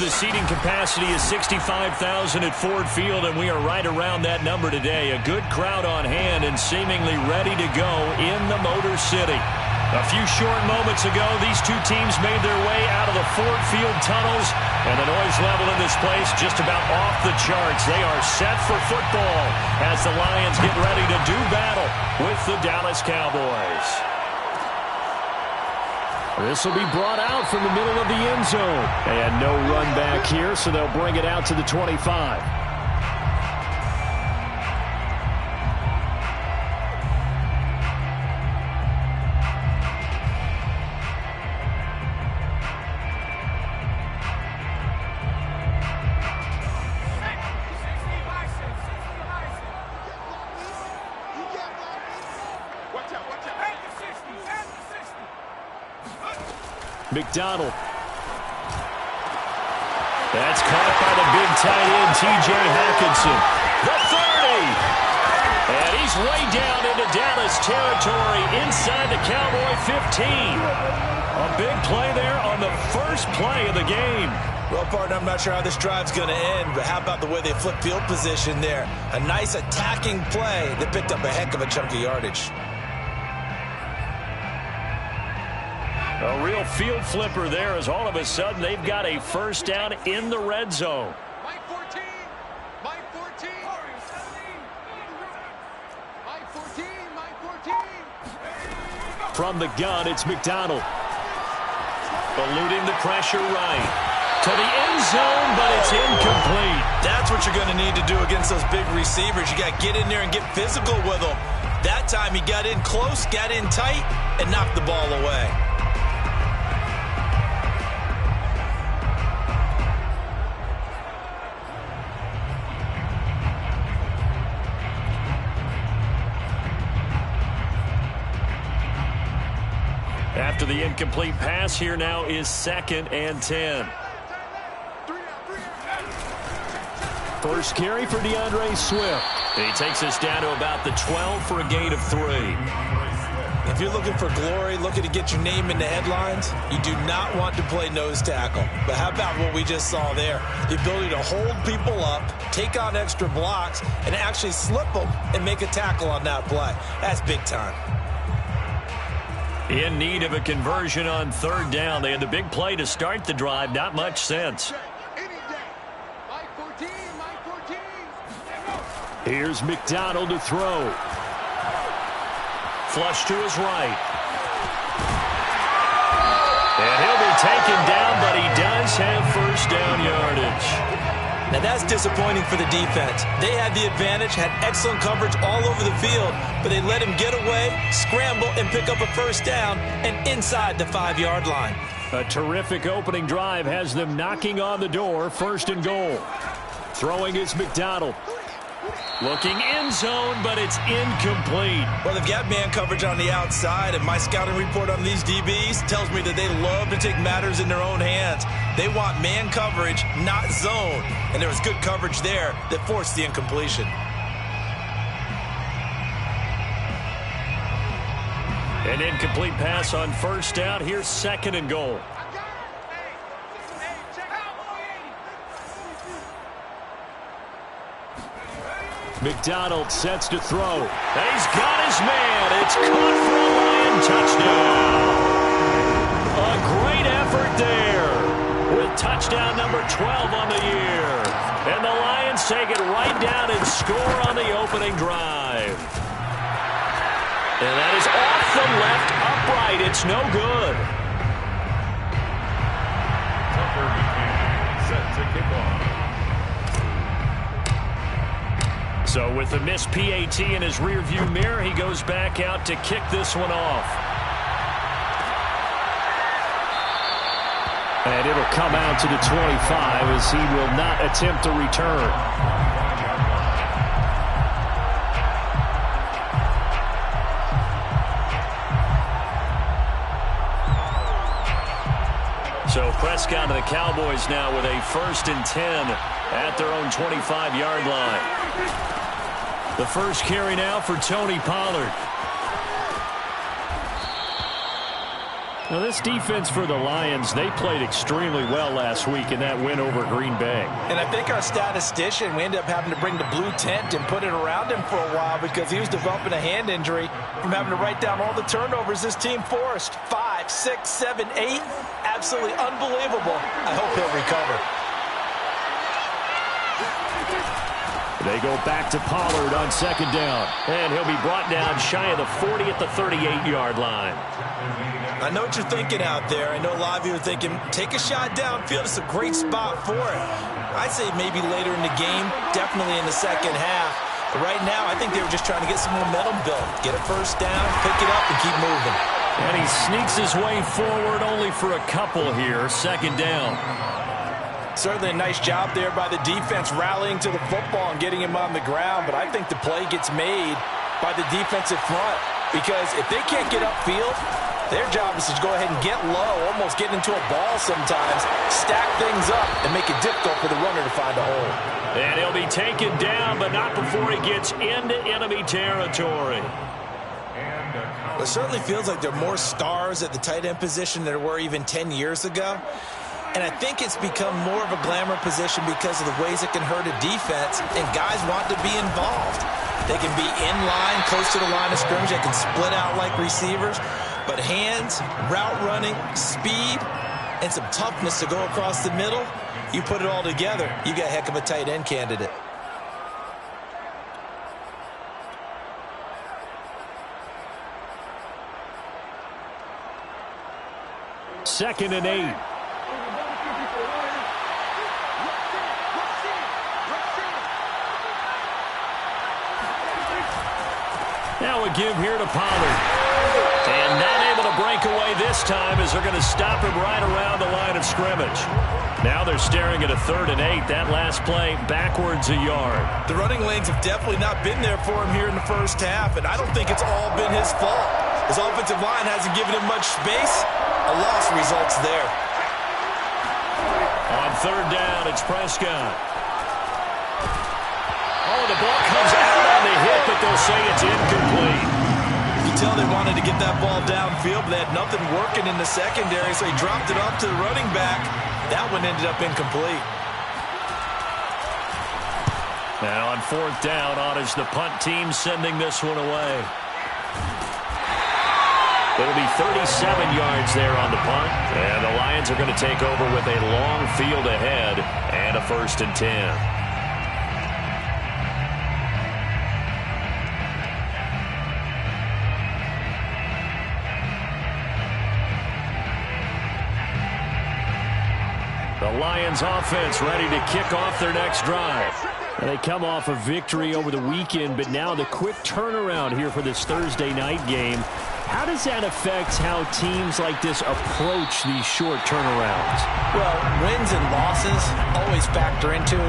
the seating capacity is 65,000 at Ford Field, and we are right around that number today. A good crowd on hand and seemingly ready to go in the Motor City. A few short moments ago, these two teams made their way out of the Ford Field tunnels, and the noise level in this place just about off the charts. They are set for football as the Lions get ready to do battle with the Dallas Cowboys. This will be brought out from the middle of the end zone. And no run back here, so they'll bring it out to the 25. McDonald. That's caught by the big tight end, T.J. Hockenson. The 30. And he's way down into Dallas territory inside the Cowboy 15. A big play there on the first play of the game. Well, partner, I'm not sure how this drive's going to end, but how about the way they flip field position there? A nice attacking play that picked up a heck of a chunk of yardage. A real field flipper there as all of a sudden they've got a first down in the red zone. Mike 14. Mike 14. Mike 14. Mike 14. From the gun, it's McDonald. Eluding the pressure right. To the end zone, but it's incomplete. That's what you're going to need to do against those big receivers. You got to get in there and get physical with them. That time he got in close, got in tight, and knocked the ball away. After the incomplete pass, here now is 2nd and 10. First carry for DeAndre Swift. He takes us down to about the 12 for a gain of 3. If you're looking for glory, looking to get your name in the headlines, you do not want to play nose tackle. But how about what we just saw there? The ability to hold people up, take on extra blocks, and actually slip them and make a tackle on that play. That's big time. In need of a conversion on 3rd down. They had the big play to start the drive. Not much sense. Here's McDonald to throw. Flush to his right. And he'll be taken down, but he does have first down yardage. Now that's disappointing for the defense. They had the advantage, had excellent coverage all over the field, but they let him get away, scramble, and pick up a first down, and inside the 5-yard line. A terrific opening drive has them knocking on the door, 1st and goal. Throwing is McDonald. Looking end zone, but it's incomplete. Well, they've got man coverage on the outside, and my scouting report on these DBs tells me that they love to take matters in their own hands. They want man coverage, not zone. And there was good coverage there that forced the incompletion. An incomplete pass on 1st down. Here's 2nd and goal. McDonald sets to throw. And he's got his man. It's caught for a Lion touchdown. A great effort there with touchdown number 12 on the year. And the Lions take it right down and score on the opening drive. And that is off the left upright. It's no good. Tucker set to kick off. So with the missed PAT in his rearview mirror, he goes back out to kick this one off. And it'll come out to the 25 as he will not attempt to return. So Prescott and the Cowboys now with a 1st and 10 at their own 25-yard line. The first carry now for Tony Pollard. Well, this defense for the Lions, they played extremely well last week in that win over Green Bay. And I think our statistician, we ended up having to bring the blue tent and put it around him for a while because he was developing a hand injury from having to write down all the turnovers this team forced. 5, 6, 7, 8. Absolutely unbelievable. I hope he'll recover. They go back to Pollard on second down. And he'll be brought down shy of the 40 at the 38-yard line. I know what you're thinking out there. I know a lot of you are thinking, take a shot downfield. It's a great spot for it. I'd say maybe later in the game, definitely in the second half. But right now, I think they were just trying to get some momentum built. Get a first down, pick it up, and keep moving. And he sneaks his way forward only for a couple here. Second down. Certainly a nice job there by the defense rallying to the football and getting him on the ground. But I think the play gets made by the defensive front. Because if they can't get upfield, their job is to go ahead and get low, almost get into a ball sometimes, stack things up, and make it difficult for the runner to find a hole. And he'll be taken down, but not before he gets into enemy territory. It certainly feels like there are more stars at the tight end position than there were even 10 years ago. And I think it's become more of a glamour position because of the ways it can hurt a defense, and guys want to be involved. They can be in line, close to the line of scrimmage. They can split out like receivers. But hands, route running, speed, and some toughness to go across the middle, you put it all together, you got a heck of a tight end candidate. Second and 8. Now a give here to Pollard. And not able to break away this time as they're going to stop him right around the line of scrimmage. Now they're staring at a 3rd and 8. That last play backwards a yard. The running lanes have definitely not been there for him here in the first half, and I don't think it's all been his fault. His offensive line hasn't given him much space. A loss results there. On 3rd down, it's Prescott. Oh, the ball comes out on the hit, but they'll say it's incomplete. You can tell they wanted to get that ball downfield, but they had nothing working in the secondary, so he dropped it off to the running back. That one ended up incomplete. Now on 4th down, on is the punt team sending this one away. It'll be 37 yards there on the punt, and the Lions are going to take over with a long field ahead and a 1st and 10. The Lions offense ready to kick off their next drive. And they come off a victory over the weekend, but now the quick turnaround here for this Thursday night game. How does that affect how teams like this approach these short turnarounds? Well, wins and losses always factor into,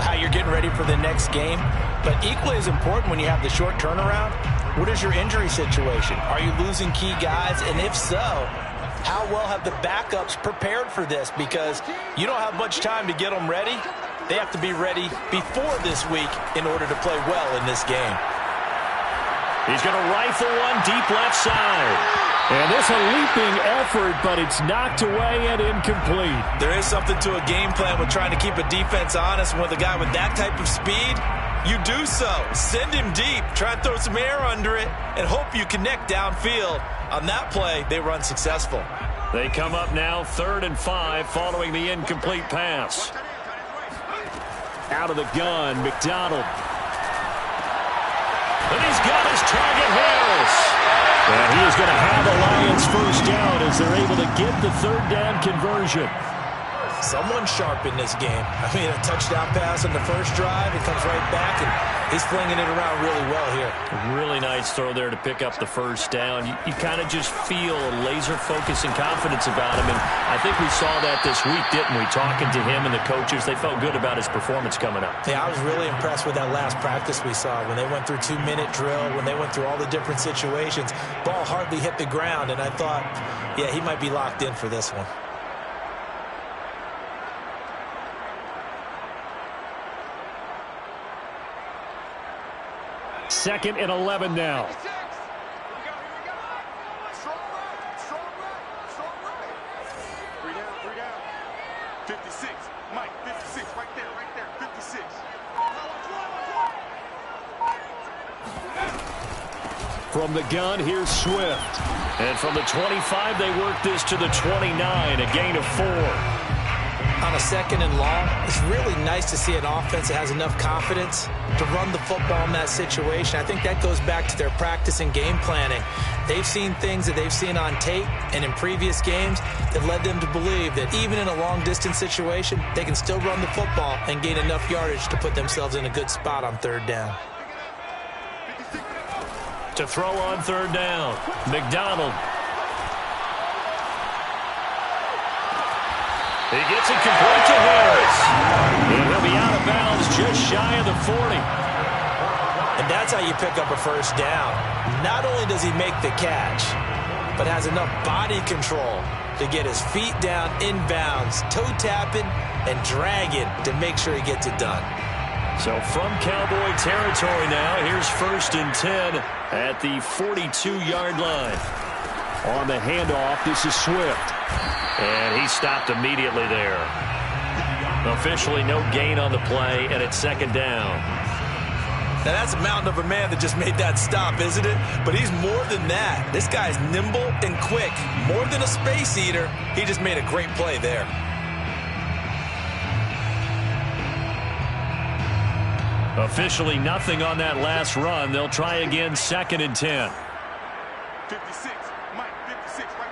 how you're getting ready for the next game. But equally as important when you have the short turnaround, what is your injury situation? Are you losing key guys? And if so, how well have the backups prepared for this? Because you don't have much time to get them ready. They have to be ready before this week in order to play well in this game. He's going to rifle one deep left side. And there's a leaping effort, but it's knocked away and incomplete. There is something to a game plan with trying to keep a defense honest. With a guy with that type of speed, you do so. Send him deep. Try and throw some air under it and hope you connect downfield. On that play, they were unsuccessful. They come up now 3rd and 5 following the incomplete pass. Out of the gun, McDonald. And he's got his target, Harris. And he is going to have the Lions first down as they're able to get the 3rd down conversion. Someone sharp in this game. I mean, a touchdown pass on the first drive. It comes right back, and he's flinging it around really well here. Really nice throw there to pick up the first down. You kind of just feel a laser focus and confidence about him, and I think we saw that this week, didn't we? Talking to him and the coaches, they felt good about his performance coming up. Yeah, I was really impressed with that last practice we saw when they went through 2-minute drill, when they went through all the different situations. Ball hardly hit the ground, and I thought, yeah, he might be locked in for this one. Second and 11 now. 56. Mike, 56. Right there. 56. From the gun, here's Swift. And from the 25, they work this to the 29, a gain of 4. On a second and long, it's really nice to see an offense that has enough confidence to run the football in that situation. I think that goes back to their practice and game planning. They've seen things that they've seen on tape and in previous games that led them to believe that even in a long-distance situation, they can still run the football and gain enough yardage to put themselves in a good spot on third down. To throw on third down, McDonald. He gets it complete to Harris. And he'll be out of bounds just shy of the 40. And that's how you pick up a first down. Not only does he make the catch, but has enough body control to get his feet down inbounds, toe tapping and dragging to make sure he gets it done. So from Cowboy territory now, here's 1st and 10 at the 42-yard line. On the handoff, this is Swift. And he stopped immediately there. Officially no gain on the play, and it's 2nd down. Now that's a mountain of a man that just made that stop, isn't it? But he's more than that. This guy's nimble and quick. More than a space eater, he just made a great play there. Officially nothing on that last run. They'll try again, 2nd and 10. 56. Mike, 56. Right.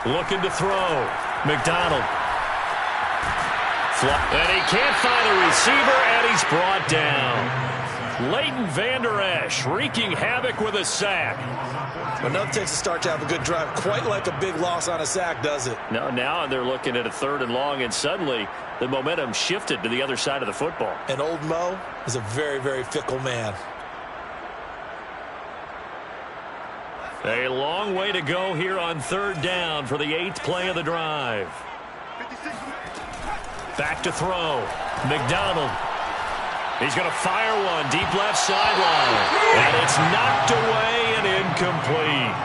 Looking to throw. McDonald. And he can't find a receiver, and he's brought down. Leighton Vander Esch wreaking havoc with a sack. Enough takes a start to have a good drive. Quite like a big loss on a sack, does it? No, now they're looking at a 3rd and long, and suddenly the momentum shifted to the other side of the football. And old Mo is a very, very fickle man. A long way to go here on 3rd down for the 8th play of the drive. Back to throw. McDonald. He's going to fire one deep left sideline. And it's knocked away and incomplete.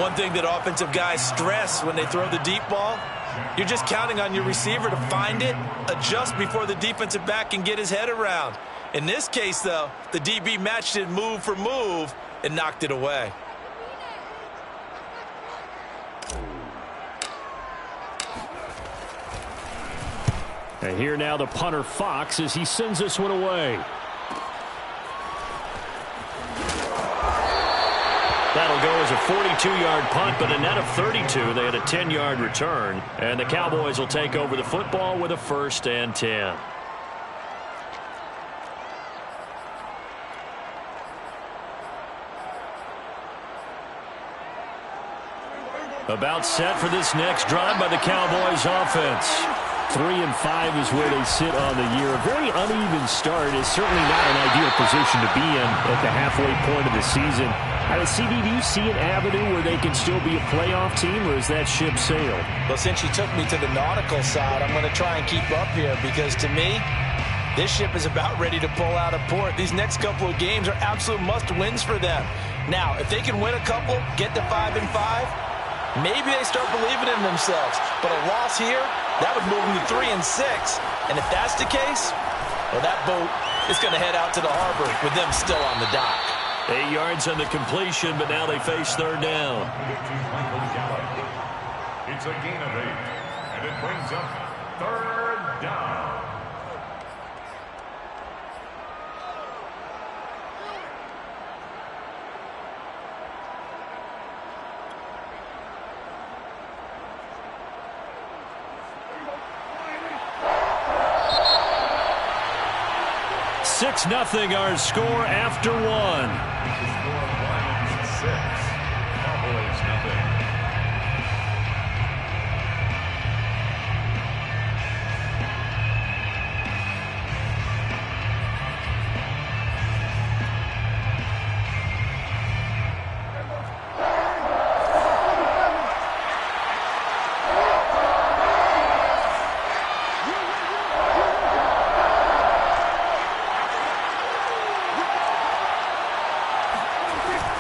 One thing that offensive guys stress when they throw the deep ball, you're just counting on your receiver to find it, adjust before the defensive back can get his head around. In this case, though, the DB matched it move for move and knocked it away. And here now the punter Fox as he sends this one away. That'll go as a 42-yard punt, but a net of 32. They had a 10-yard return. And the Cowboys will take over the football with a 1st and 10. About set for this next drive by the Cowboys offense. 3-5 is where they sit on the year. A very uneven start is certainly not an ideal position to be in at the halfway point of the season. CD, do you see an avenue where they can still be a playoff team, or is that ship sailed? Well, since you took me to the nautical side, I'm going to try and keep up here because to me, this ship is about ready to pull out of port. These next couple of games are absolute must-wins for them. Now, if they can win a couple, get to 5-5, maybe they start believing in themselves. But a loss here, that would move them to 3-6. And if that's the case, well, that boat is going to head out to the harbor with them still on the dock. 8 yards on the completion, but now they face 3rd down. It's a gain of 8, and it brings up 3rd down. Six 0 our score after 1. Lions 6, Cowboys 0.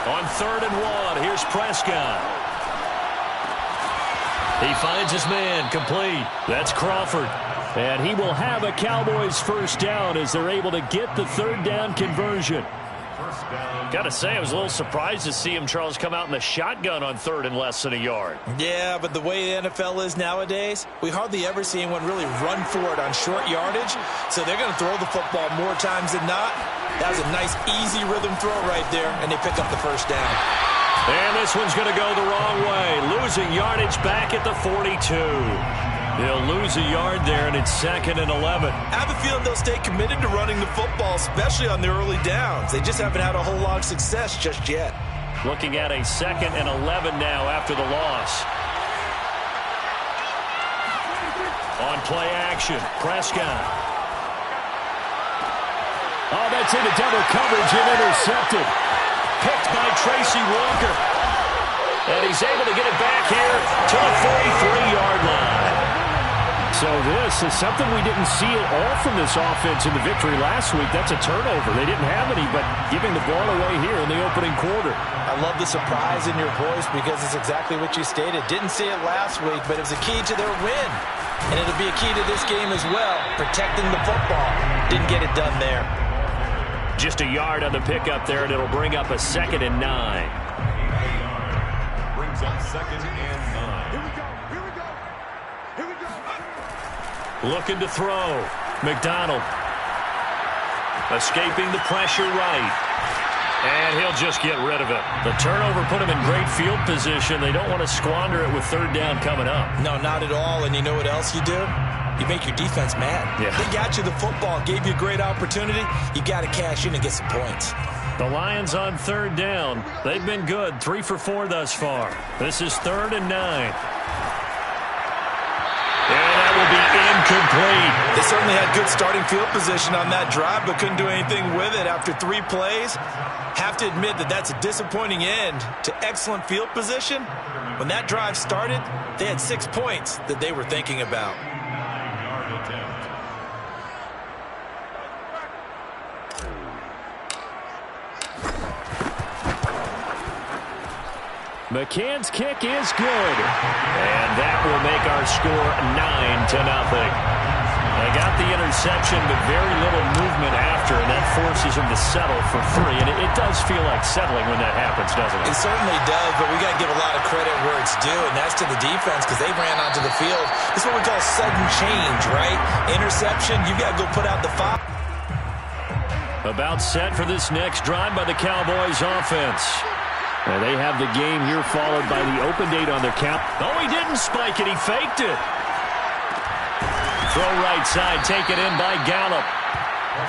On 3rd and 1, here's Prescott. He finds his man, complete. That's Crawford. And he will have a Cowboys first down as they're able to get the third down conversion. Got to say, I was a little surprised to see him, Charles, come out in the shotgun on third and less than a yard. Yeah, but the way the NFL is nowadays, we hardly ever see anyone really run for it on short yardage. So they're going to throw the football more times than not. That was a nice, easy rhythm throw right there, and they pick up the first down. And this one's going to go the wrong way. Losing yardage back at the 42. They'll lose a yard there, and it's 2nd and 11. I have a feeling they'll stay committed to running the football, especially on the early downs. They just haven't had a whole lot of success just yet. Looking at a 2nd and 11 now after the loss. On play action, Prescott. Oh, that's into double coverage and intercepted. Picked by Tracy Walker. And he's able to get it back here to the 43-yard line. So this is something we didn't see at all from this offense in the victory last week. That's a turnover. They didn't have any, but giving the ball away here in the opening quarter. I love the surprise in your voice because it's exactly what you stated. Didn't see it last week, but it was a key to their win. And it'll be a key to this game as well, protecting the football. Didn't get it done there. Just a yard on the pickup there, and it'll bring up a 2nd and 9. Brings up 2nd and 9. Here we go. Looking to throw. McDonald. Escaping the pressure right. And he'll just get rid of it. The turnover put him in great field position. They don't want to squander it with third down coming up. No, not at all. And you know what else you do? You make your defense mad. Yeah. They got you the football, gave you a great opportunity. You got to cash in and get some points. The Lions on third down. They've been good. 3 for 4 thus far. This is 3rd and 9. And that will be incomplete. They certainly had good starting field position on that drive, but couldn't do anything with it after 3 plays. Have to admit that that's a disappointing end to excellent field position. When that drive started, they had 6 points that they were thinking about. McCann's kick is good. And that will make our score 9-0. They got the interception, but very little movement after, and that forces him to settle for 3. And it does feel like settling when that happens, doesn't it? It certainly does, but we got to give a lot of credit where it's due, and that's to the defense because they ran onto the field. It's what we call sudden change, right? Interception, you got to go put out the 5. About set for this next drive by the Cowboys offense. And they have the game here followed by the open date on their cap. Oh, he didn't spike it. He faked it. Throw right side, taken in by Gallup.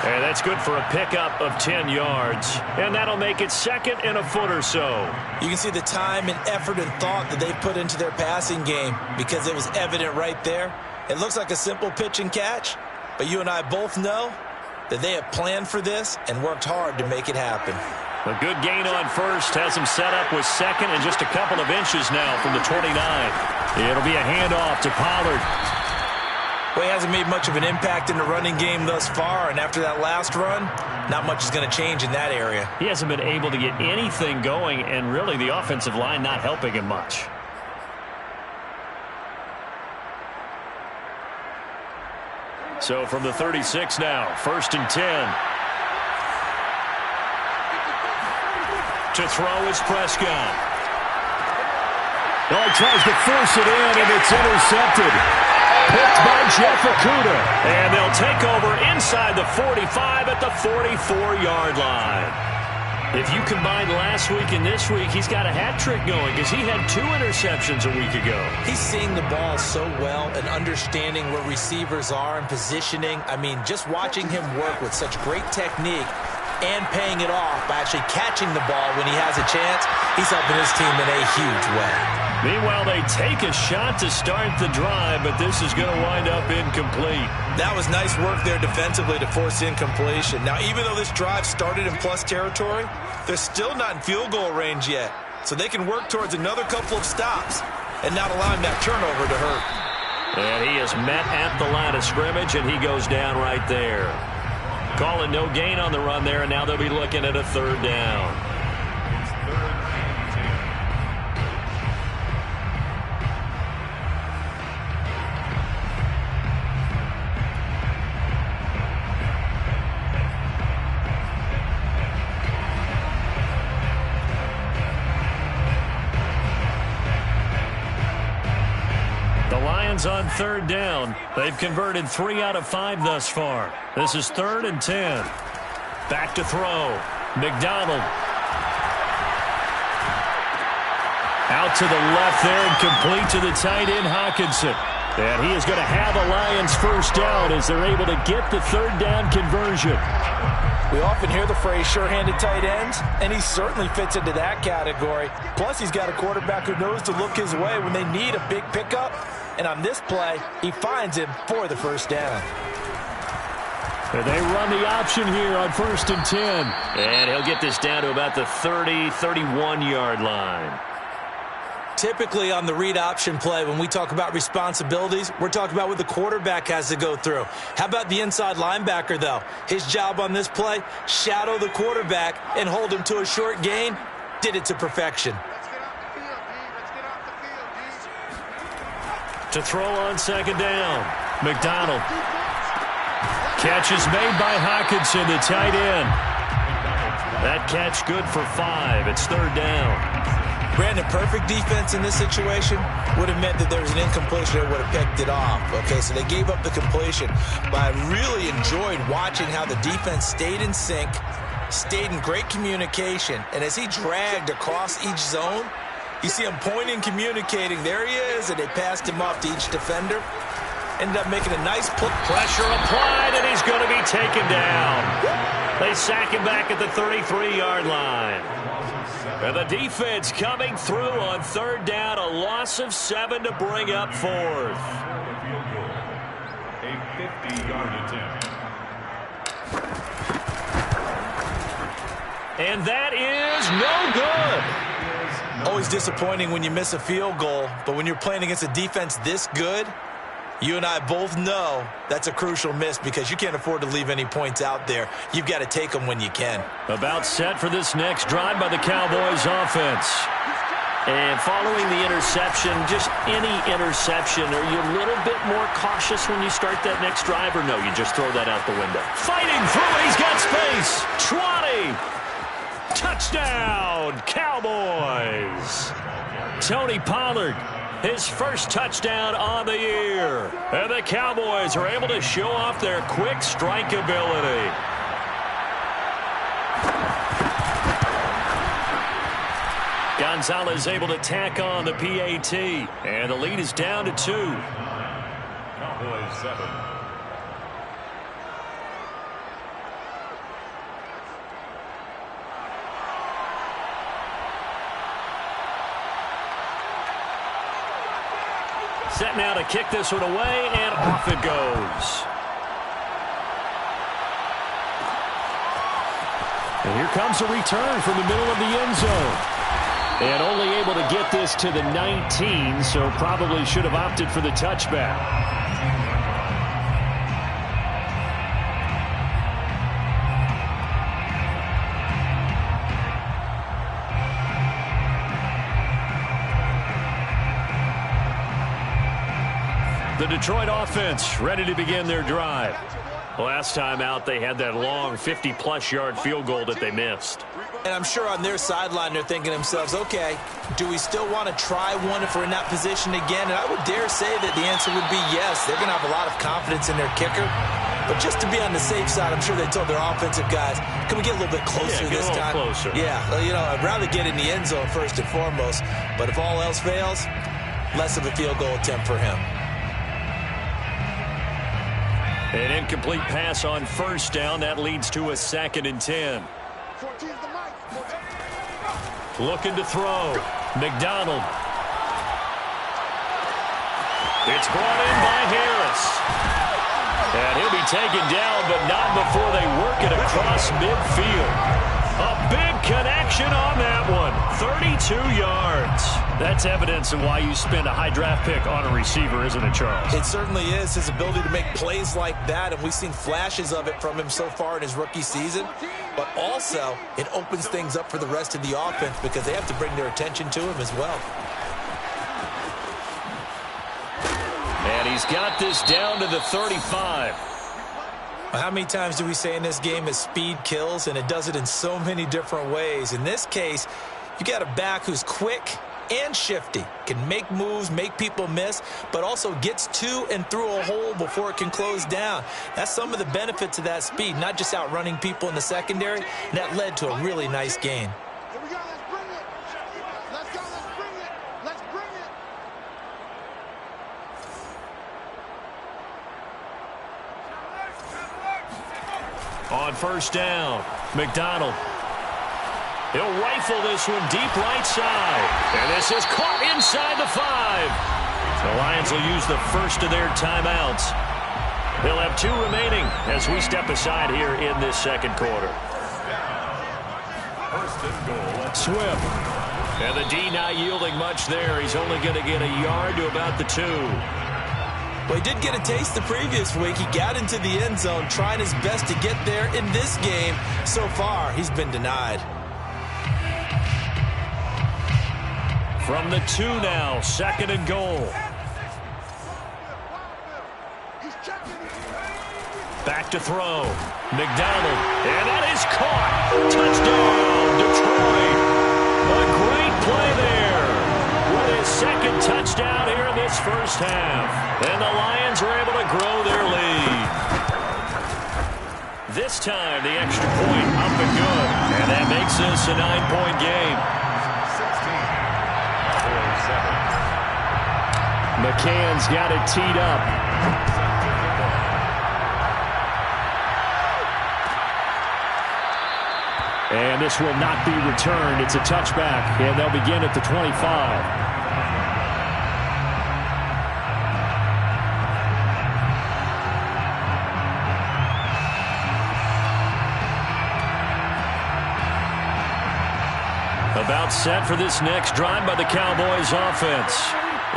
And that's good for a pickup of 10 yards. And that'll make it 2nd and a foot or so. You can see the time and effort and thought that they put into their passing game because it was evident right there. It looks like a simple pitch and catch, but you and I both know that they have planned for this and worked hard to make it happen. A good gain on first has him set up with 2nd and just a couple of inches now from the 29. It'll be a handoff to Pollard. Well, he hasn't made much of an impact in the running game thus far, and after that last run, not much is going to change in that area. He hasn't been able to get anything going, and really the offensive line not helping him much. So from the 36 now, 1st and 10. To throw is Prescott. Oh, he tries to force it in, and it's intercepted. Picked by Jeff Okudah. And they'll take over inside the 45 at the 44-yard line. If you combine last week and this week, he's got a hat trick going because he had 2 interceptions a week ago. He's seeing the ball so well and understanding where receivers are and positioning. I mean, just watching him work with such great technique and paying it off by actually catching the ball when he has a chance, he's helping his team in a huge way. Meanwhile, they take a shot to start the drive, but this is going to wind up incomplete. That was nice work there defensively to force incompletion. Now, even though this drive started in plus territory, they're still not in field goal range yet. So they can work towards another couple of stops and not allowing that turnover to hurt. And he is met at the line of scrimmage, and he goes down right there. Calling no gain on the run there, and now they'll be looking at a 3rd down. stands on third down. They've converted 3 out of 5 thus far. This is 3rd and 10. Back to throw. McDonald. Out to the left there and complete to the tight end, Hockenson. And he is going to have a Lions first down as they're able to get the third down conversion. We often hear the phrase sure-handed tight ends, and he certainly fits into that category. Plus, he's got a quarterback who knows to look his way when they need a big pickup. And on this play, he finds him for the first down. And they run the option here on 1st and 10. And he'll get this down to about the 30, 31-yard line. Typically on the read option play, when we talk about responsibilities, we're talking about what the quarterback has to go through. How about the inside linebacker, though? His job on this play, shadow the quarterback and hold him to a short gain. Did it to perfection. To throw on 2nd down, McDonald. Catch is made by Hockenson, the tight end. That catch good for 5. It's 3rd down. Brandon, perfect defense in this situation would have meant that there was an incompletion that would have picked it off. Okay, so they gave up the completion. But I really enjoyed watching how the defense stayed in sync, stayed in great communication. And as he dragged across each zone, you see him pointing, communicating. There he is, and they passed him off to each defender. Ended up making a nice pull. Pressure applied, and he's going to be taken down. They sack him back at the 33-yard line. And the defense coming through on 3rd down, a loss of 7 to bring up 4th. A 50-yard attempt. And that is no good. Always disappointing when you miss a field goal, but when you're playing against a defense this good, you and I both know that's a crucial miss because you can't afford to leave any points out there. You've got to take them when you can. About set for this next drive by the Cowboys offense. And following the interception, just any interception, are you a little bit more cautious when you start that next drive, or no, you just throw that out the window? Fighting through it, he's got space. 20. Touchdown, Cowboys. Tony Pollard. His first touchdown on the year. And the Cowboys are able to show off their quick strike ability. Gonzalez able to tack on the PAT. And the lead is down to 2. Cowboys 7. Set now to kick this one away, and off it goes. And here comes a return from the middle of the end zone. And only able to get this to the 19, so probably should have opted for the touchback. The Detroit offense ready to begin their drive. Last time out, they had that long 50-plus yard field goal that they missed. And I'm sure on their sideline they're thinking to themselves, okay, do we still want to try one if we're in that position again? And I would dare say that the answer would be yes. They're going to have a lot of confidence in their kicker. But just to be on the safe side, I'm sure they told their offensive guys, can we get a little bit closer this time? Closer. Yeah, you know, I'd rather get in the end zone first and foremost. But if all else fails, less of a field goal attempt for him. An incomplete pass on 1st down. That leads to a 2nd and 10. Looking to throw. McDonald. It's brought in by Harris. And he'll be taken down, but not before they work it across midfield. A big connection on that one. 32 yards. That's evidence of why you spend a high draft pick on a receiver, isn't it, Charles? It certainly is. His ability to make plays like that, and we've seen flashes of it from him so far in his rookie season. But also, it opens things up for the rest of the offense because they have to bring their attention to him as well. And he's got this down to the 35. How many times do we say in this game that speed kills, and it does it in so many different ways? In this case, you got a back who's quick, and shifty. Can make moves, make people miss, but also gets to and through a hole before it can close down. That's some of the benefits of that speed, not just outrunning people in the secondary. And that led to a really nice gain. Here we go. Let's bring it. Let's go. Let's bring it. Let's bring it. On first down, McDonald. He'll rifle this one deep right side. And this is caught inside the 5. The Lions will use the first of their timeouts. They'll have 2 remaining as we step aside here in this second quarter. First and goal. Swift. And the D not yielding much there. He's only going to get a yard to about the 2. Well, he did get a taste the previous week. He got into the end zone trying his best to get there in this game. So far, he's been denied. From the 2 now, second and goal. Back to throw. McDonald. And that is caught. Touchdown, Detroit. A great play there. With his second touchdown here in this first half. And the Lions are able to grow their lead. This time, the extra point up and good. And that makes this a 9-point game. McCann's got it teed up. And this will not be returned. It's a touchback, and they'll begin at the 25. About set for this next drive by the Cowboys offense.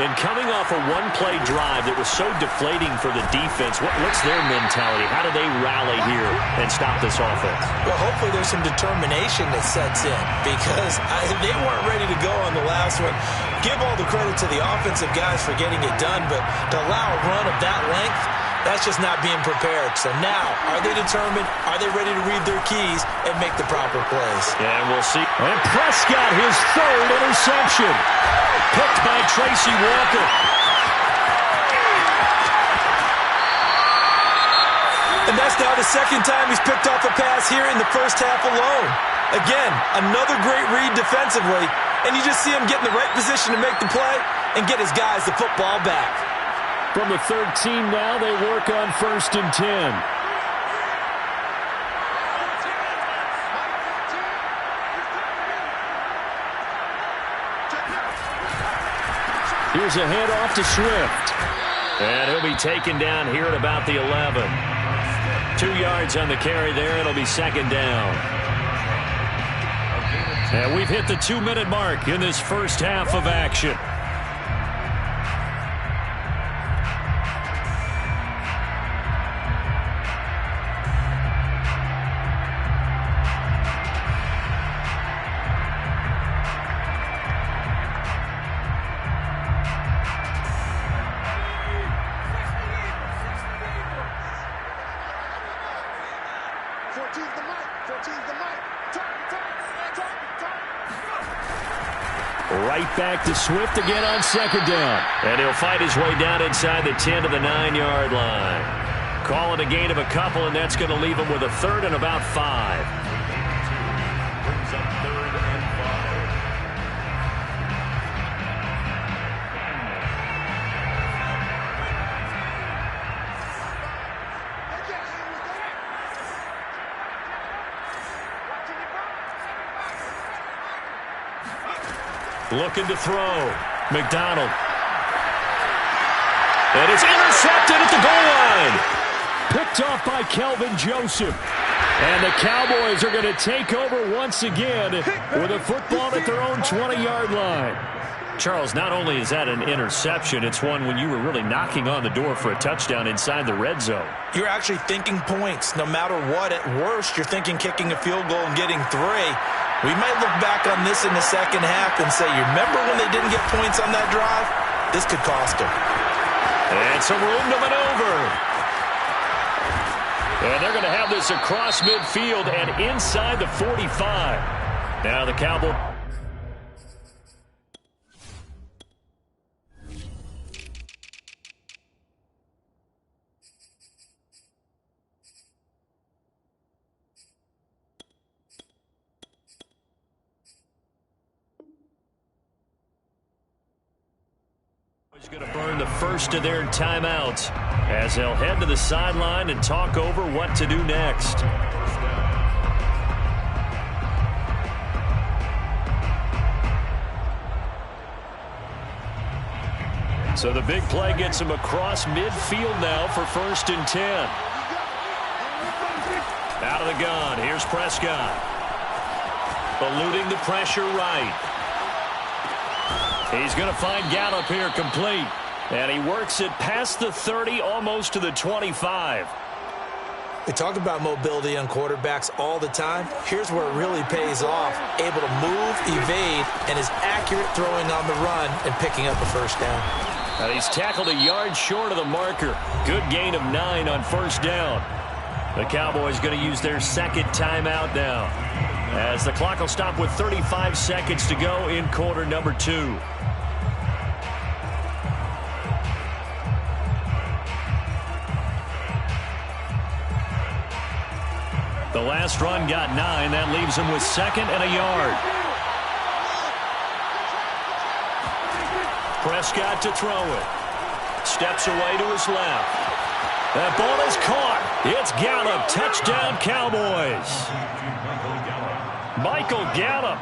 And coming off a one-play drive that was so deflating for the defense, what's their mentality? How do they rally here and stop this offense? Well, hopefully there's some determination that sets in because they weren't ready to go on the last one. Give all the credit to the offensive guys for getting it done, but to allow a run of that length, that's just not being prepared. So now, are they determined? Are they ready to read their keys and make the proper plays? And we'll see. And Prescott, his 3rd interception. Picked by Tracy Walker. And that's now the 2nd time he's picked off a pass here in the first half alone. Again, another great read defensively. And you just see him get in the right position to make the play and get his guys the football back. From the 13 now, they work on 1st and 10. Here's a handoff to Swift. And he'll be taken down here at about the 11. 2 yards on the carry there. It'll be 2nd down. And we've hit the 2-minute mark in this first half of action. Right back to Swift again on 2nd down. And he'll fight his way down inside the 10 to the 9-yard line. Calling a gain of a couple, and that's going to leave him with a 3rd and about 5. Brings up 3rd and 5. Looking to throw. McDonald. And it's intercepted at the goal line. Picked off by Kelvin Joseph. And the Cowboys are going to take over once again with a football at their own 20-yard line. Charles, not only is that an interception, it's one when you were really knocking on the door for a touchdown inside the red zone. You're actually thinking points no matter what. At worst, you're thinking kicking a field goal and getting 3. We might look back on this in the second half and say, you remember when they didn't get points on that drive? This could cost them. And some room to maneuver. And they're going to have this across midfield and inside the 45. Now the Cowboys. He's going to burn the first of their timeouts as they'll head to the sideline and talk over what to do next. So the big play gets him across midfield now for 1st and 10. Out of the gun, here's Prescott. Eluding the pressure right. He's going to find Gallup here complete. And he works it past the 30, almost to the 25. We talk about mobility on quarterbacks all the time. Here's where it really pays off. Able to move, evade, and is accurate throwing on the run and picking up a first down. And he's tackled a yard short of the marker. Good gain of 9 on 1st down. The Cowboys going to use their 2nd timeout now, as the clock will stop with 35 seconds to go in quarter number 2. The last run got 9. That leaves him with 2nd and a yard. Prescott to throw it. Steps away to his left. That ball is caught. It's Gallup. Touchdown, Cowboys. Michael Gallup,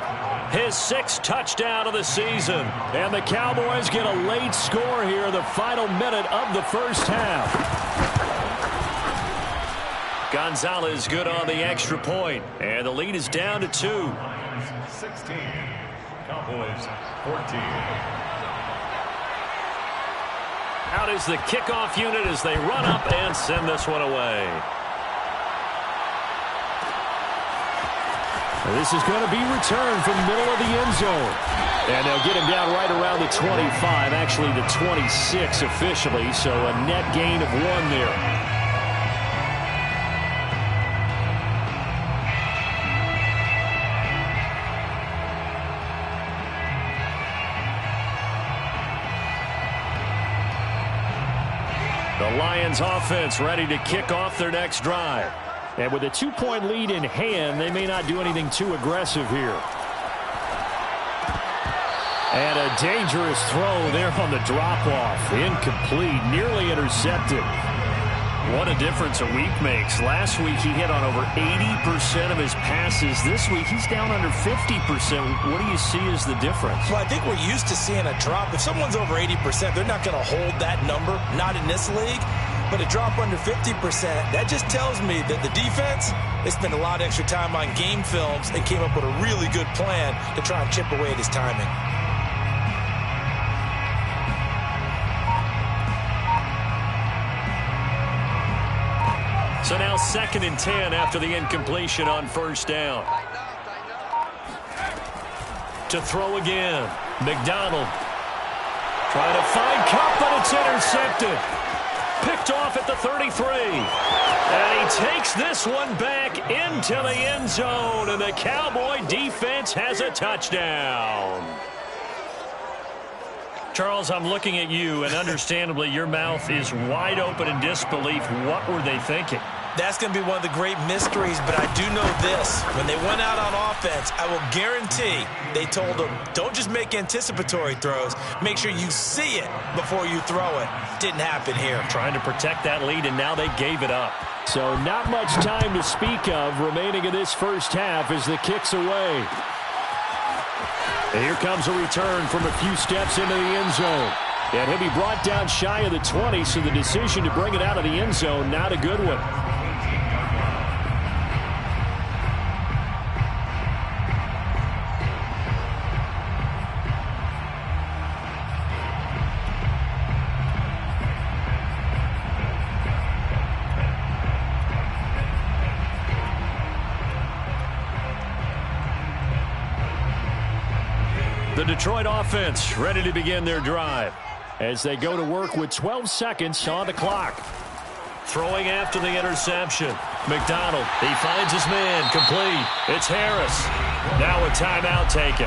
his 6th touchdown of the season. And the Cowboys get a late score here in the final minute of the first half. Gonzalez good on the extra point. And the lead is down to 2. 16. Cowboys 14. Out is the kickoff unit as they run up and send this one away. This is going to be returned from the middle of the end zone. And they'll get him down right around the 25, actually the 26 officially, so a net gain of 1 there. The Lions offense ready to kick off their next drive. And with a 2-point lead in hand, they may not do anything too aggressive here. And a dangerous throw there on the drop-off. Incomplete, nearly intercepted. What a difference a week makes. Last week he hit on over 80% of his passes. This week he's down under 50%. What do you see as the difference? Well, I think we're used to seeing a drop. If someone's over 80%, they're not going to hold that number. Not in this league. But a drop under 50%, that just tells me that the defense, they spent a lot of extra time on game films and came up with a really good plan to try and chip away at his timing. So now 2nd and 10 after the incompletion on 1st down. To throw again. McDonald trying to find Kupp, but it's intercepted. Picked off at the 33. And he takes this one back into the end zone. And the Cowboy defense has a touchdown. Charles, I'm looking at you, and understandably your mouth is wide open in disbelief. What were they thinking? That's going to be one of the great mysteries, but I do know this. When they went out on offense, I will guarantee they told them, don't just make anticipatory throws. Make sure you see it before you throw it. Didn't happen here. Trying to protect that lead, and now they gave it up. So not much time to speak of remaining in this first half as the kick's away. And here comes a return from a few steps into the end zone. And he'll be brought down shy of the 20, so the decision to bring it out of the end zone, not a good one. The Detroit offense ready to begin their drive as they go to work with 12 seconds on the clock. Throwing after the interception. McDonald, he finds his man, complete. It's Harris. Now a timeout taken.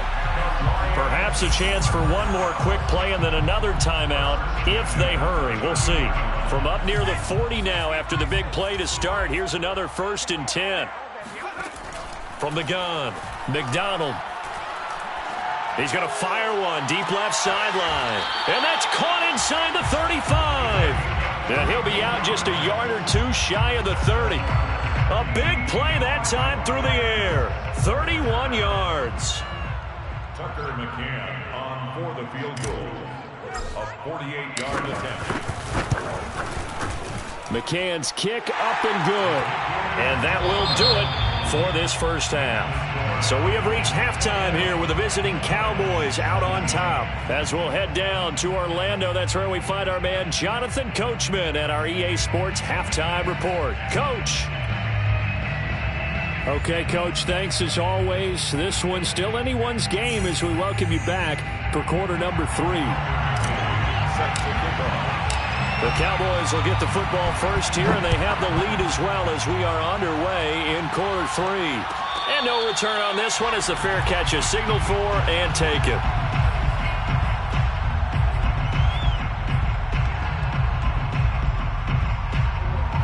Perhaps a chance for one more quick play and then another timeout if they hurry. We'll see. From up near the 40 now after the big play to start, here's another 1st and 10. From the gun, McDonald. He's going to fire one deep left sideline. And that's caught inside the 35. And he'll be out just a yard or two shy of the 30. A big play that time through the air. 31 yards. Tucker McCann on for the field goal. A 48-yard attempt. McCann's kick up and good. And that will do it for this first half. So we have reached halftime here with the visiting Cowboys out on top. As we'll head down to Orlando, that's where we find our man Jonathan Coachman at our EA Sports Halftime Report. Coach. Okay, Coach, thanks as always. This one's still anyone's game as we welcome you back for quarter number 3. The Cowboys will get the football first here, and they have the lead as well as we are underway in quarter 3. And no return on this one as the fair catch is signaled for and taken.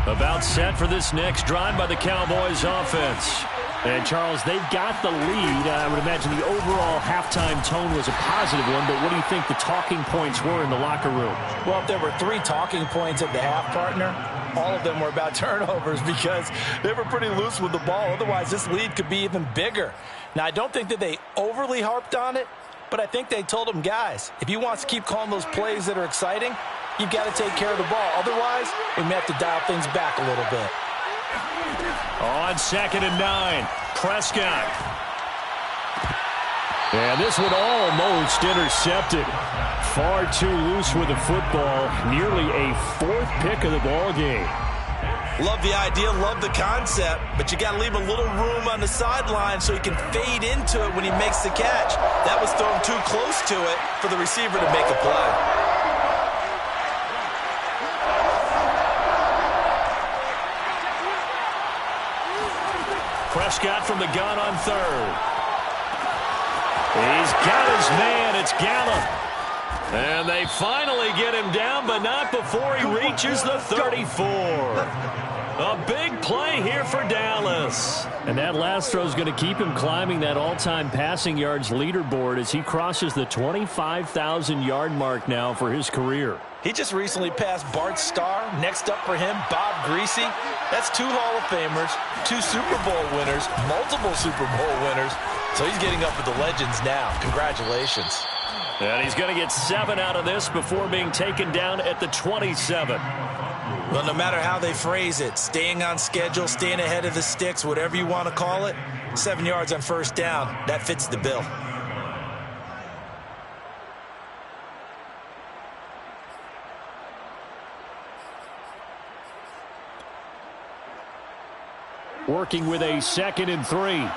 About set for this next drive by the Cowboys offense. And, Charles, they've got the lead. I would imagine the overall halftime tone was a positive one, but what do you think the talking points were in the locker room? Well, if there were 3 talking points at the half, partner, all of them were about turnovers because they were pretty loose with the ball. Otherwise, this lead could be even bigger. Now, I don't think that they overly harped on it, but I think they told them, guys, if you want to keep calling those plays that are exciting, you've got to take care of the ball. Otherwise, we may have to dial things back a little bit. On 2nd and 9, Prescott. And this one almost intercepted. Far too loose with the football. Nearly a 4th pick of the ball game. Love the idea, love the concept, but you got to leave a little room on the sideline so he can fade into it when he makes the catch. That was thrown too close to it for the receiver to make a play. Prescott from the gun on 3rd. He's got his man. It's Gallup. And they finally get him down, but not before he reaches the 34. A big play here for Dallas. And that last throw is going to keep him climbing that all-time passing yards leaderboard as he crosses the 25,000-yard mark now for his career. He just recently passed Bart Starr. Next up for him, Bob Greasy. That's 2 Hall of Famers, 2 Super Bowl winners, multiple Super Bowl winners. So he's getting up with the legends now. Congratulations. And he's going to get 7 out of this before being taken down at the 27. Well, no matter how they phrase it, staying on schedule, staying ahead of the sticks, whatever you want to call it, 7 yards on first down, that fits the bill. Working with a 2nd and 3.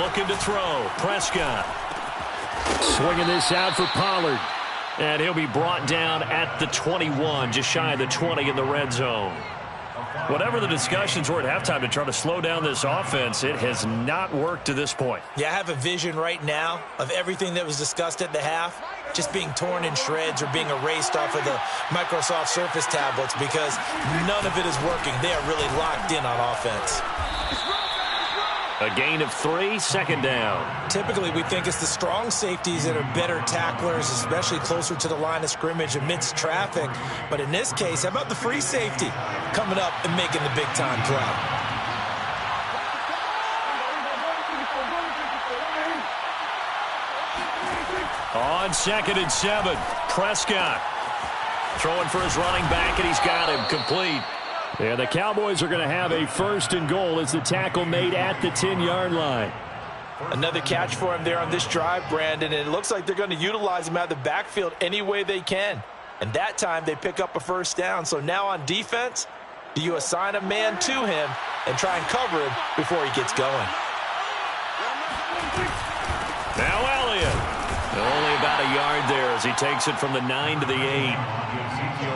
Looking to throw. Prescott. Swinging this out for Pollard. And he'll be brought down at the 21, just shy of the 20 in the red zone. Whatever the discussions were at halftime to try to slow down this offense, it has not worked to this point. Yeah, I have a vision right now of everything that was discussed at the half just being torn in shreds or being erased off of the Microsoft Surface tablets because none of it is working. They are really locked in on offense. A gain of 3, 2nd down. Typically, we think it's the strong safeties that are better tacklers, especially closer to the line of scrimmage amidst traffic. But in this case, how about the free safety coming up and making the big-time play? On 2nd and 7, Prescott throwing for his running back, and he's got him complete. Yeah, the Cowboys are going to have a 1st and goal as the tackle made at the 10-yard line. Another catch for him there on this drive, Brandon, and it looks like they're going to utilize him out of the backfield any way they can. And that time they pick up a 1st down. So now on defense, do you assign a man to him and try and cover him before he gets going? Now Elliott. Only about a yard there as he takes it from the 9 to the 8.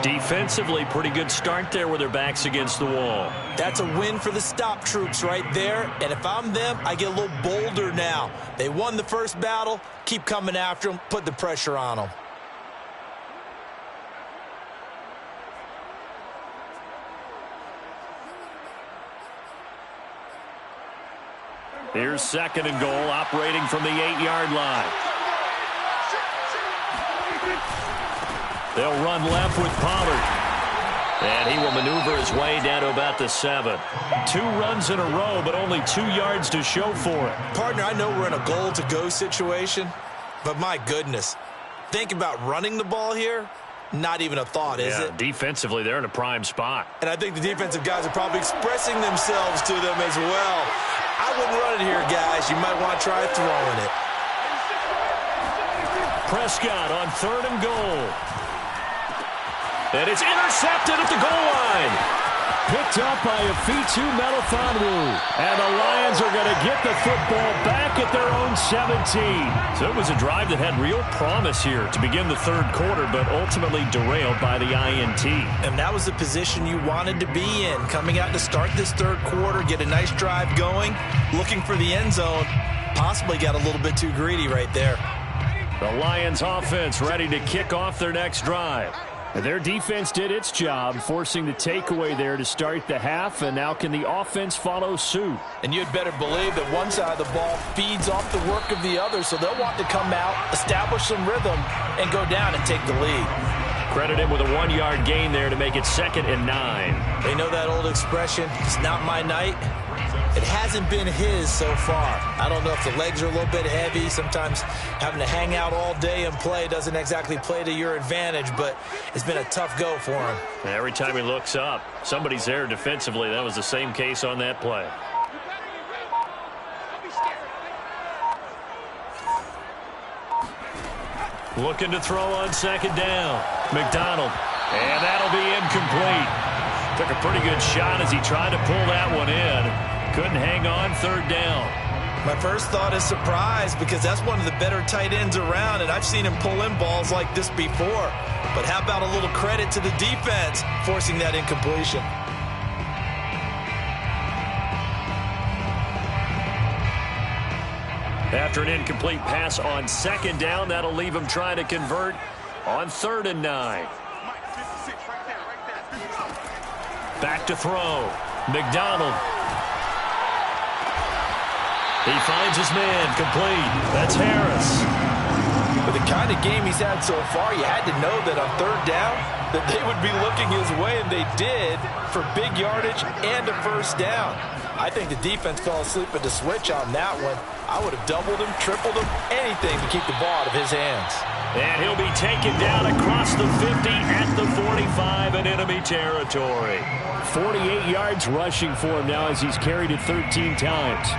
Defensively, pretty good start there with their backs against the wall. That's a win for the stop troops right there. And if I'm them, I get a little bolder now. They won the first battle. Keep coming after them. Put the pressure on them. Here's 2nd and goal, operating from the 8-yard line. They'll run left with Pollard. And he will maneuver his way down to about the 7. 2 runs in a row, but only 2 yards to show for it. Partner, I know we're in a goal-to-go situation, but my goodness. Think about running the ball here. Not even a thought, is it? Defensively, they're in a prime spot. And I think the defensive guys are probably expressing themselves to them as well. I wouldn't run it here, guys. You might want to try throwing it. Prescott on 3rd and goal. And it's intercepted at the goal line. Picked up by Afitu Melifonwu. And the Lions are going to get the football back at their own 17. So it was a drive that had real promise here to begin the 3rd quarter, but ultimately derailed by the INT. And that was the position you wanted to be in. Coming out to start this 3rd quarter, get a nice drive going, looking for the end zone. Possibly got a little bit too greedy right there. The Lions offense ready to kick off their next drive. And their defense did its job, forcing the takeaway there to start the half, and now can the offense follow suit? And you'd better believe that one side of the ball feeds off the work of the other, so they'll want to come out, establish some rhythm, and go down and take the lead. Credit him with a 1-yard gain there to make it 2nd and 9. They know that old expression, it's not my night. It hasn't been his so far. I don't know if the legs are a little bit heavy. Sometimes having to hang out all day and play doesn't exactly play to your advantage, but it's been a tough go for him. Every time he looks up, somebody's there defensively. That was the same case on that play. Looking to throw on 2nd down. McDonald. And that'll be incomplete. Took a pretty good shot as he tried to pull that one in. Couldn't hang on 3rd down. My first thought is surprise, because that's one of the better tight ends around, and I've seen him pull in balls like this before. But how about a little credit to the defense forcing that incompletion? After an incomplete pass on 2nd down, that'll leave him trying to convert on 3rd and 9. Back to throw. McDonald. He finds his man, complete. That's Harris. With the kind of game he's had so far, you had to know that on 3rd down that they would be looking his way, and they did, for big yardage and a 1st down. I think the defense fell asleep at the switch on that one. I would have doubled him, tripled him, anything to keep the ball out of his hands. And he'll be taken down across the 50 at the 45 in enemy territory. 48 yards rushing for him now as he's carried it 13 times.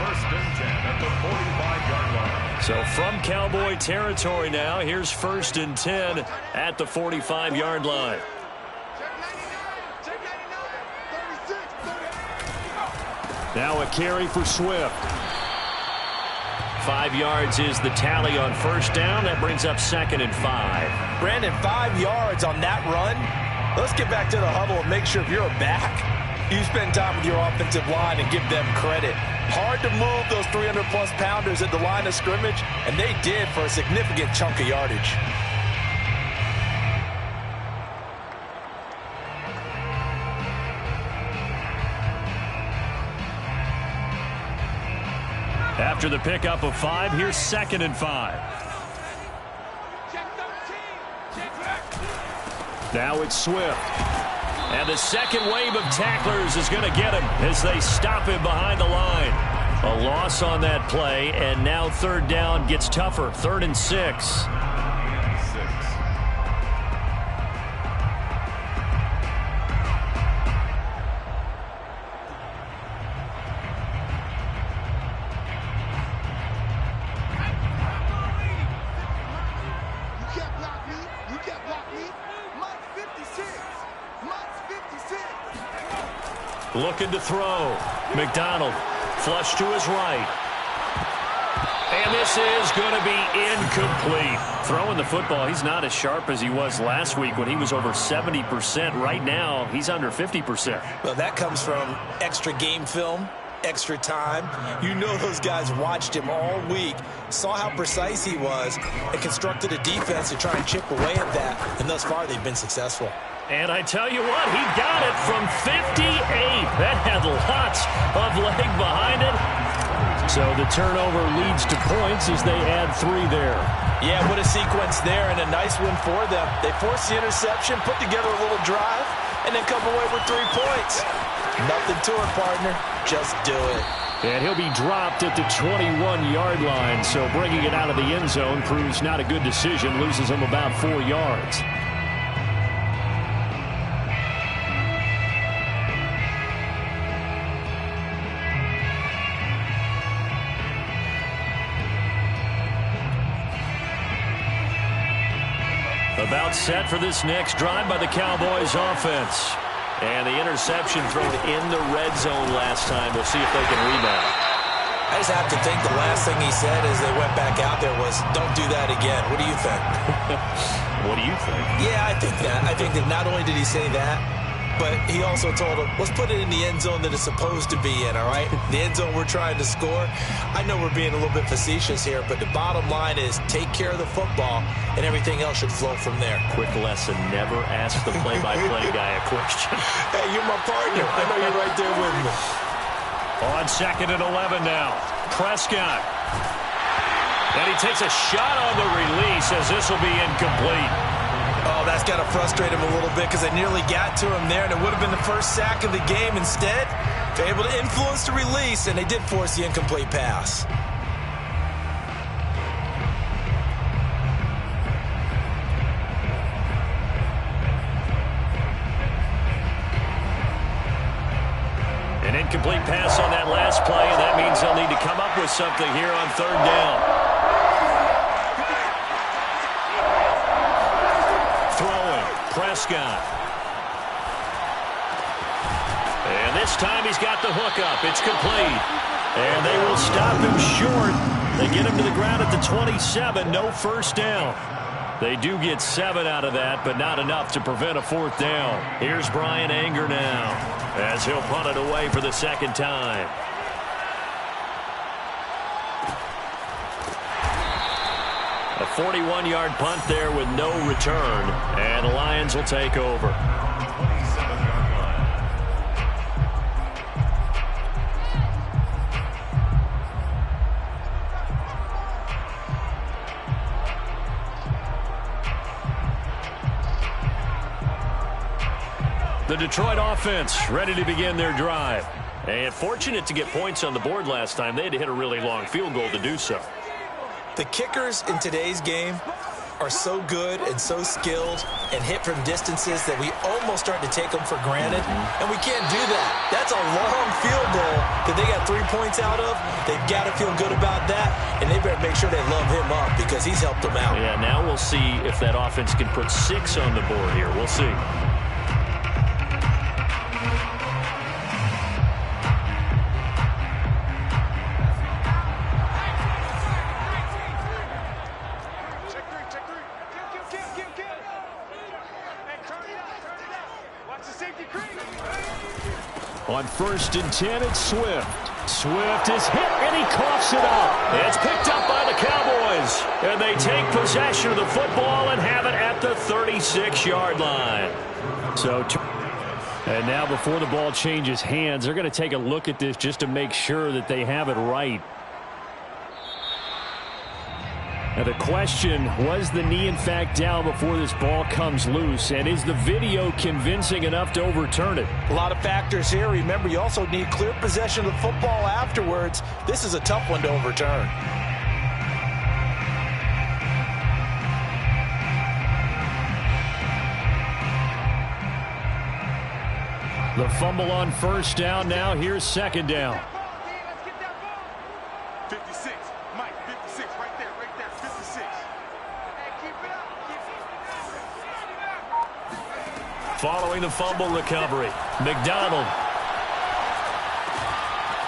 First and 10 at the 45-yard line. So from Cowboy territory now, here's 1st and 10 at the 45-yard line. Now a carry for Swift. 5 yards is the tally on 1st down. That brings up 2nd and 5. Brandon, 5 yards on that run. Let's get back to the huddle and make sure if you're back, you spend time with your offensive line and give them credit. Hard to move those 300-plus pounders at the line of scrimmage, and they did for a significant chunk of yardage. After the pickup of 5, here's 2nd and 5. Now it's Swift. And the second wave of tacklers is going to get him as they stop him behind the line. A loss on that play, and now 3rd down gets tougher. 3rd and 6. Looking to throw. McDonald, flush to his right. And this is going to be incomplete. Throwing the football, he's not as sharp as he was last week when he was over 70%. Right now, he's under 50%. Well, that comes from extra game film, extra time. You know those guys watched him all week, saw how precise he was, and constructed a defense to try and chip away at that. And thus far, they've been successful. And I tell you what, he got it from 58. That had lots of leg behind it. So the turnover leads to points as they add 3 there. Yeah, what a sequence there, and a nice one for them. They forced the interception, put together a little drive, and then come away with 3 points. Nothing to it, partner. Just do it. And he'll be dropped at the 21-yard line, so bringing it out of the end zone proves not a good decision, loses him about 4 yards. About set for this next drive by the Cowboys offense. And the interception thrown in the red zone last time. We'll see if they can rebound. I just have to think the last thing he said as they went back out there was, don't do that again. What do you think? What do you think? Yeah, I think that. I think that not only did he say that, but he also told him, let's put it in the end zone that it's supposed to be in, all right? The end zone we're trying to score. I know we're being a little bit facetious here, but the bottom line is take care of the football, and everything else should flow from there. Quick lesson, never ask the play-by-play guy a question. Hey, you're my partner. I know you're right there with me. On 2nd and 11 now. Prescott. And he takes a shot on the release as this will be incomplete. Oh, that's got to frustrate him a little bit because they nearly got to him there, and it would have been the first sack of the game. Instead, they're able to influence the release, and they did force the incomplete pass. An incomplete pass on that last play, and that means they'll need to come up with something here on 3rd down. Throwing, Prescott. And this time he's got the hookup. It's complete. And they will stop him short. They get him to the ground at the 27. No first down. They do get 7 out of that, but not enough to prevent a 4th down. Here's Brian Anger now as he'll punt it away for the 2nd time. A 41-yard punt there with no return, and the Lions will take over. The Detroit offense ready to begin their drive. And fortunate to get points on the board last time. They had to hit a really long field goal to do so. The kickers in today's game are so good and so skilled and hit from distances that we almost start to take them for granted, and we can't do that. That's a long field goal that they got 3 points out of. They've got to feel good about that, and they better make sure they love him up because he's helped them out. Yeah, now we'll see if that offense can put 6 on the board here. We'll see. On 1st and 10, it's Swift. Swift is hit, and he coughs it up. It's picked up by the Cowboys. And they take possession of the football and have it at the 36-yard line. And now before the ball changes hands, they're going to take a look at this just to make sure that they have it right. Now the question, was the knee in fact down before this ball comes loose? And is the video convincing enough to overturn it? A lot of factors here. Remember, you also need clear possession of the football afterwards. This is a tough one to overturn. The fumble on 1st down. Now here's 2nd down. 56. Mike, 56. Right there. 56. Hey, keep it up. Following the fumble recovery, McDonald.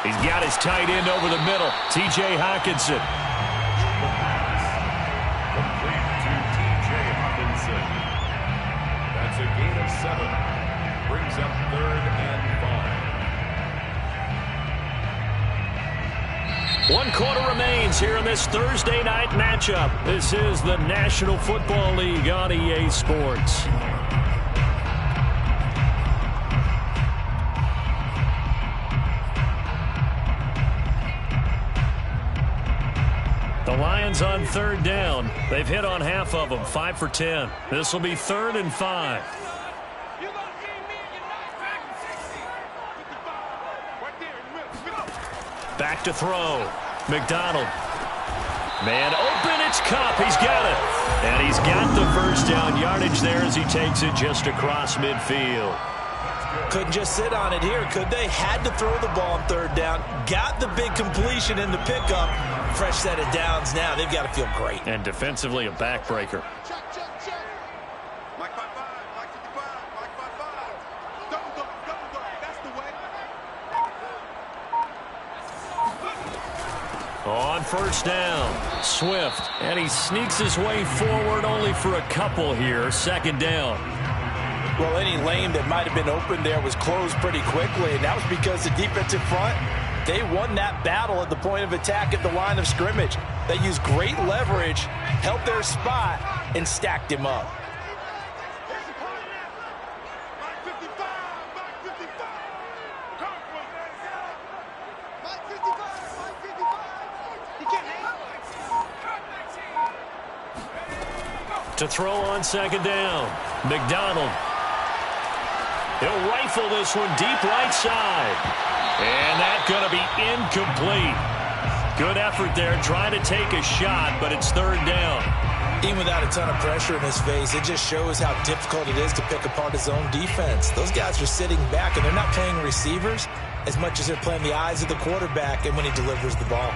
He's got his tight end over the middle, T.J. Hockenson. Complete to T.J. Hockenson. That's a gain of 7. Brings up 3rd and 5. 1 quarter remains here in this Thursday night matchup. This is the National Football League on EA Sports. The Lions on third down. They've hit on half of them, 5 for 10. This will be 3rd and 5. Back to throw. McDonald. Man open, it's Kupp. He's got it. And he's got the first down yardage there as he takes it just across midfield. Couldn't just sit on it here, could they? Had to throw the ball on third down. Got the big completion in the pickup. Fresh set of downs now. They've got to feel great. And defensively, a backbreaker. Check, check, check. Mike 55, Mike 55, Mike 55. Double dog, that's the way. On first down, Swift. And he sneaks his way forward only for a couple here. 2nd down. Well, any lane that might have been open there was closed pretty quickly, and that was because the defensive front, they won that battle at the point of attack at the line of scrimmage. They used great leverage, held their spot, and stacked him up. Mike 55, Mike 55. Mike 55, Mike 55. He can't hang. To throw on 2nd down, McDonald. He'll rifle this one deep right side. And that's going to be incomplete. Good effort there, trying to take a shot, but it's 3rd down. Even without a ton of pressure in his face, it just shows how difficult it is to pick apart his own defense. Those guys are sitting back, and they're not playing receivers as much as they're playing the eyes of the quarterback and when he delivers the ball.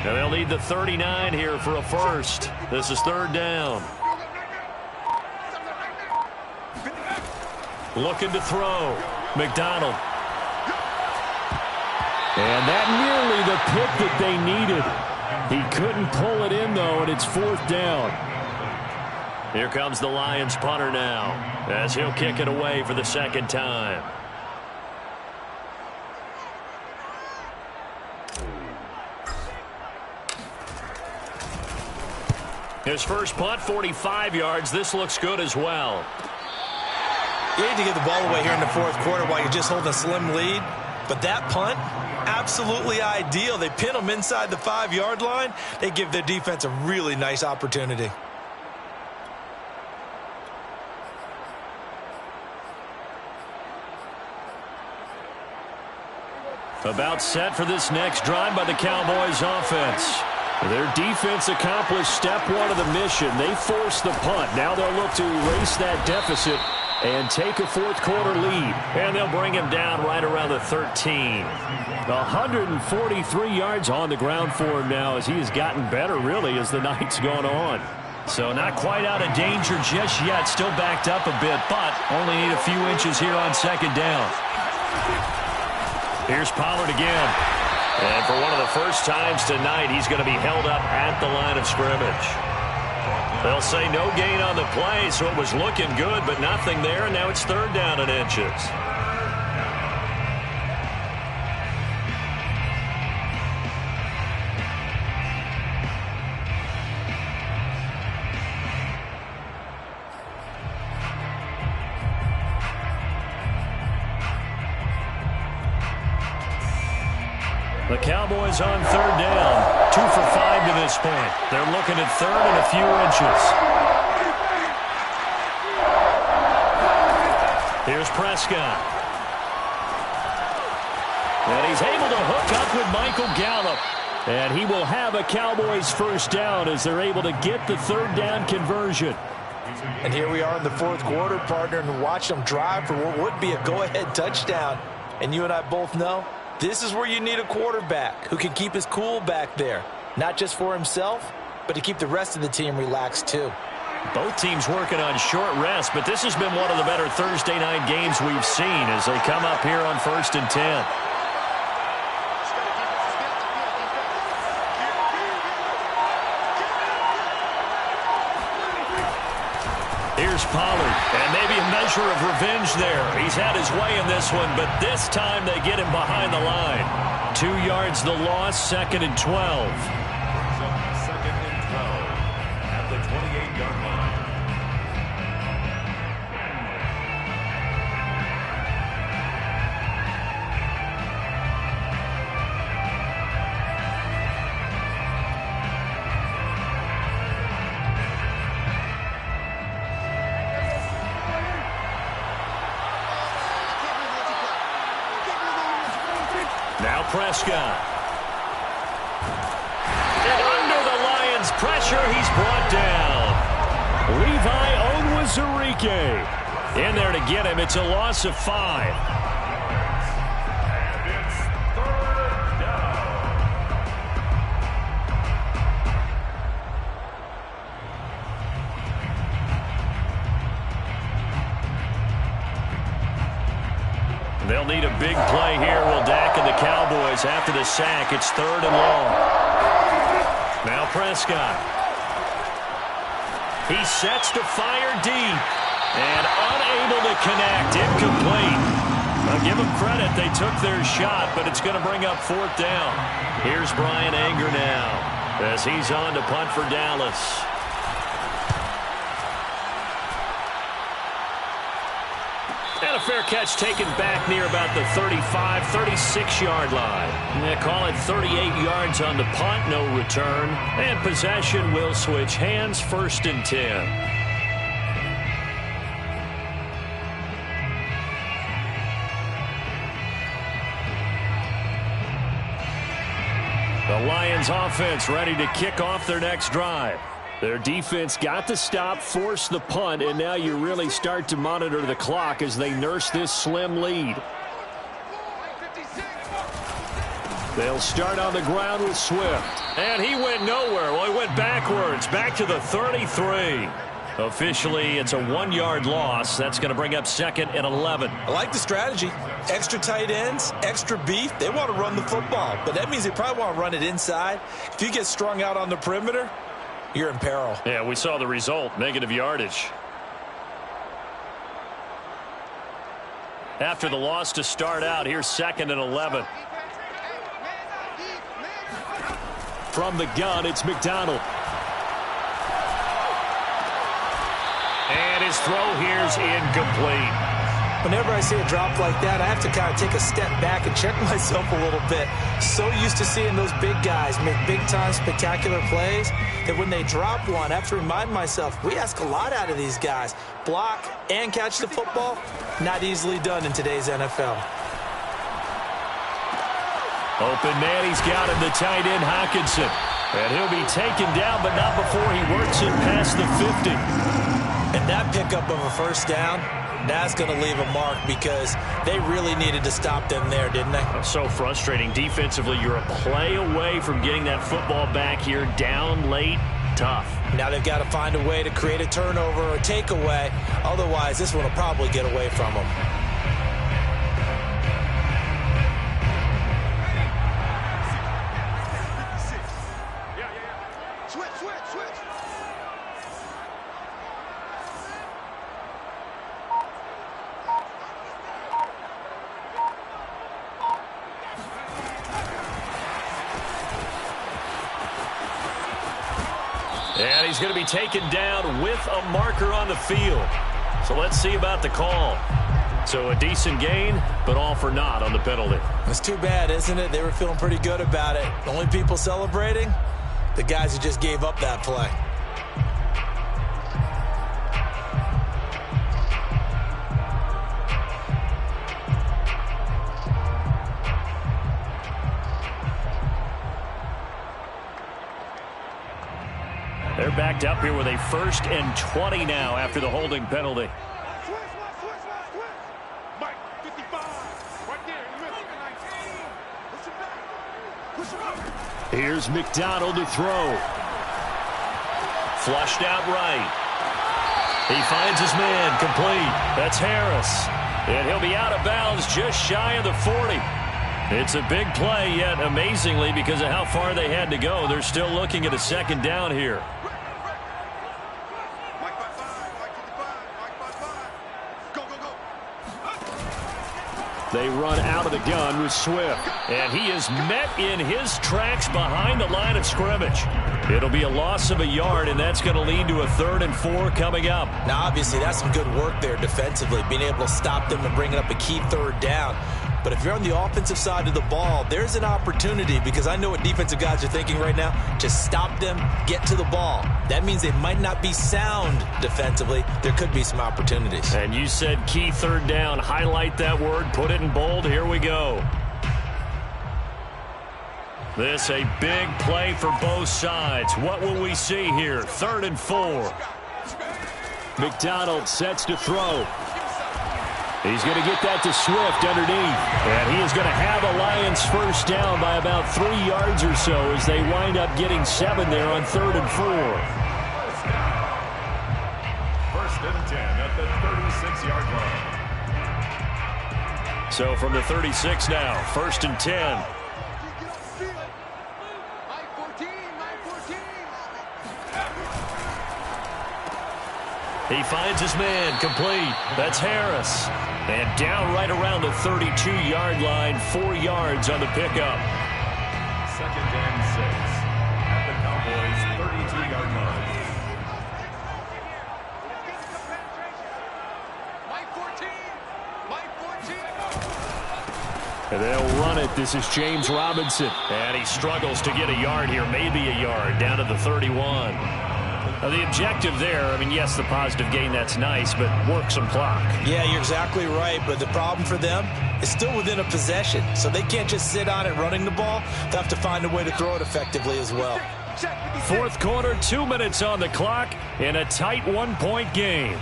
And they'll need the 39 here for a first. This is 3rd down. Looking to throw. McDonald. And that nearly the pick that they needed. He couldn't pull it in, though, and it's 4th down. Here comes the Lions punter now as he'll kick it away for the 2nd time. His first punt, 45 yards. This looks good as well. You need to get the ball away here in the 4th quarter while you're just holding a slim lead. But that punt, absolutely ideal. They pin them inside the 5-yard line. They give their defense a really nice opportunity. About set for this next drive by the Cowboys offense. Their defense accomplished step 1 of the mission. They forced the punt. Now they'll look to erase that deficit and take a 4th quarter lead. And they'll bring him down right around the 13. 143 yards on the ground for him now as he has gotten better, really, as the night's gone on. So not quite out of danger just yet. Still backed up a bit, but only need a few inches here on 2nd down. Here's Pollard again. And for one of the first times tonight, he's going to be held up at the line of scrimmage. They'll say no gain on the play, so it was looking good, but nothing there, and now it's 3rd down and inches. The Cowboys on 3rd down. 2 for 5 to this point. They're looking at 3rd and a few inches. Here's Prescott. And he's able to hook up with Michael Gallup. And he will have a Cowboys first down as they're able to get the 3rd down conversion. And here we are in the 4th quarter, partner, and watch them drive for what would be a go-ahead touchdown. And you and I both know this is where you need a quarterback who can keep his cool back there. Not just for himself, but to keep the rest of the team relaxed too. Both teams working on short rest, but this has been one of the better Thursday night games we've seen as they come up here on 1st and 10. Here's Pollard, and maybe a measure of revenge there. He's had his way in this one, but this time they get him behind the line. 2 yards the loss, 2nd and 12. Prescott. And under the Lions' pressure, he's brought down. Levi Onwuzurike in there to get him. It's a loss of 5. And it's 3rd down. They'll need a big play here, will Dak and the Cowboys. After the sack, it's 3rd and long. Now Prescott. He sets to fire deep. And unable to connect. Incomplete. I'll give them credit. They took their shot, but it's going to bring up 4th down. Here's Brian Anger now as he's on to punt for Dallas. And a fair catch taken back near about the 35, 36-yard line. They call it 38 yards on the punt, no return. And possession will switch hands, 1st and 10. The Lions offense ready to kick off their next drive. Their defense got the stop, forced the punt, and now you really start to monitor the clock as they nurse this slim lead. They'll start on the ground with Swift. And he went nowhere. Well, he went backwards, back to the 33. Officially, it's a 1-yard loss. That's going to bring up 2nd and 11. I like the strategy. Extra tight ends, extra beef. They want to run the football, but that means they probably want to run it inside. If you get strung out on the perimeter, you're in peril. Yeah, we saw the result, negative yardage. After the loss to start out, here's 2nd and 11. From the gun, it's McDonald. And his throw here's incomplete. Whenever I see a drop like that, I have to kind of take a step back and check myself a little bit. So used to seeing those big guys make big-time spectacular plays that when they drop one, I have to remind myself, we ask a lot out of these guys. Block and catch the football, not easily done in today's NFL. Open man, he's got him, the tight end Hockenson. And he'll be taken down, but not before he works it past the 50. And that pickup of a 1st down, that's going to leave a mark because they really needed to stop them there, didn't they? So frustrating. Defensively, you're a play away from getting that football back here. Down late, tough. Now they've got to find a way to create a turnover or a takeaway. Otherwise, this one will probably get away from them. And he's going to be taken down with a marker on the field. So let's see about the call. So a decent gain, but all for naught on the penalty. It's too bad, isn't it? They were feeling pretty good about it. The only people celebrating, the guys who just gave up that play. They're backed up here with a 1st and 20 now after the holding penalty. Mike, 55, right there in the middle. Push him back. Push him up. Here's McDonald to throw. Flushed out right. He finds his man, complete. That's Harris. And he'll be out of bounds just shy of the 40. It's a big play, yet amazingly, because of how far they had to go, they're still looking at a 2nd down here. They run out of the gun with Swift. And he is met in his tracks behind the line of scrimmage. It'll be a loss of a yard, and that's going to lead to a 3rd and 4 coming up. Now, obviously, that's some good work there defensively, being able to stop them and bringing up a key 3rd down. But if you're on the offensive side of the ball, there's an opportunity, because I know what defensive guys are thinking right now. Just stop them, get to the ball. That means they might not be sound defensively. There could be some opportunities. And you said key 3rd down. Highlight that word, put it in bold. Here we go. This a big play for both sides. What will we see here? 3rd and 4. McDonald sets to throw. He's going to get that to Swift underneath. And he is going to have a Lions first down by about 3 yards or so as they wind up getting 7 there on 3rd and 4. First and 10 at the 36-yard line. So from the 36 now, 1st and 10. He finds his man, complete. That's Harris. And down right around the 32-yard line, 4 yards on the pickup. 2nd and 6 at the Cowboys' 32-yard line. And they'll run it. This is James Robinson. And he struggles to get a yard here, maybe a yard, down to the 31. Now, the objective there, I mean, yes, the positive gain, that's nice, but work some clock. Yeah, you're exactly right, but the problem for them is still within a possession, so they can't just sit on it running the ball. They have to find a way to throw it effectively as well. 4th quarter, 2 minutes on the clock in a tight 1-point game.